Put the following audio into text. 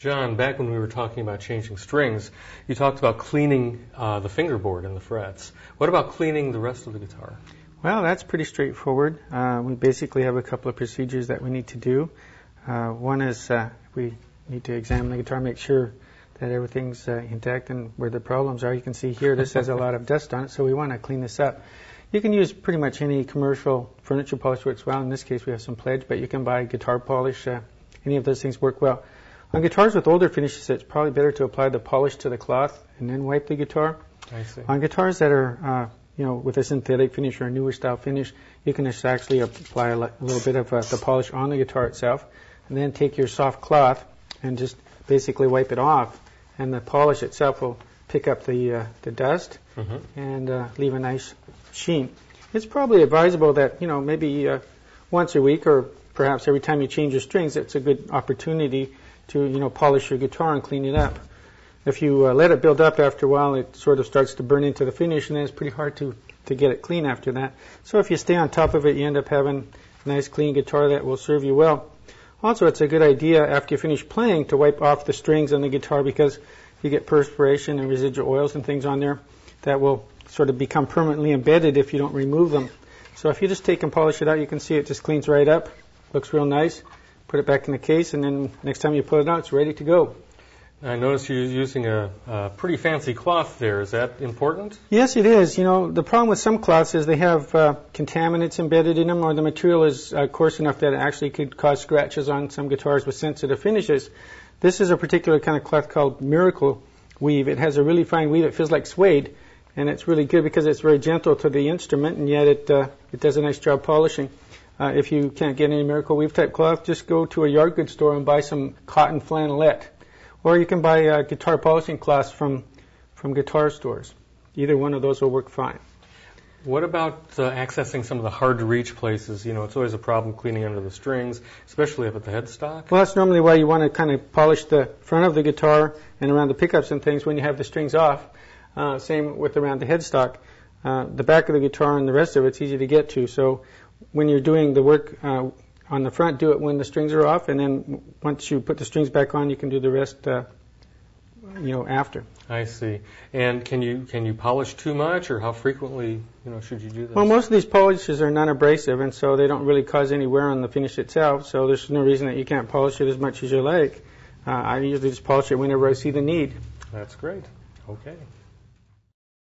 John, back when we were talking about changing strings, you talked about cleaning the fingerboard and the frets. What about cleaning the rest of the guitar? Well, that's pretty straightforward. We basically have a couple of procedures that we need to do. One is we need to examine the guitar, make sure that everything's intact and where the problems are. You can see here this has a lot of dust on it, so we want to clean this up. You can use pretty much any commercial furniture polish works well. In this case, we have some Pledge, but you can buy guitar polish. Any of those things work well. On guitars with older finishes, it's probably better to apply the polish to the cloth and then wipe the guitar. I see. On guitars that are with a synthetic finish or a newer style finish, you can just actually apply a little bit of the polish on the guitar itself, and then take your soft cloth and just basically wipe it off, and the polish itself will pick up the dust and leave a nice sheen. It's probably advisable that maybe once a week or perhaps every time you change your strings, it's a good opportunity to polish your guitar and clean it up. If you let it build up after a while, it sort of starts to burn into the finish, and then it's pretty hard to get it clean after that. So if you stay on top of it, you end up having a nice clean guitar that will serve you well. Also, it's a good idea after you finish playing to wipe off the strings on the guitar, because you get perspiration and residual oils and things on there that will sort of become permanently embedded if you don't remove them. So if you just take and polish it out, you can see it just cleans right up, looks real nice. Put it back in the case, and then next time you put it out, it's ready to go. I noticed you're using a pretty fancy cloth there. Is that important? Yes, it is. The problem with some cloths is they have contaminants embedded in them, or the material is coarse enough that it actually could cause scratches on some guitars with sensitive finishes. This is a particular kind of cloth called Miracle Weave. It has a really fine weave. It feels like suede, and it's really good because it's very gentle to the instrument, and yet it does a nice job polishing. If you can't get any Miracle Weave type cloth, just go to a yard goods store and buy some cotton flannelette. Or you can buy guitar polishing cloths from guitar stores. Either one of those will work fine. What about accessing some of the hard-to-reach places? It's always a problem cleaning under the strings, especially up at the headstock. Well, that's normally why you want to kind of polish the front of the guitar and around the pickups and things when you have the strings off. Same with around the headstock. The back of the guitar and the rest of it's easy to get to. So when you're doing the work on the front, do it when the strings are off, and then once you put the strings back on, you can do the rest, after. I see. And can you polish too much, or how frequently, should you do this? Well, most of these polishes are non-abrasive, and so they don't really cause any wear on the finish itself. So there's no reason that you can't polish it as much as you like. I usually just polish it whenever I see the need. That's great. Okay.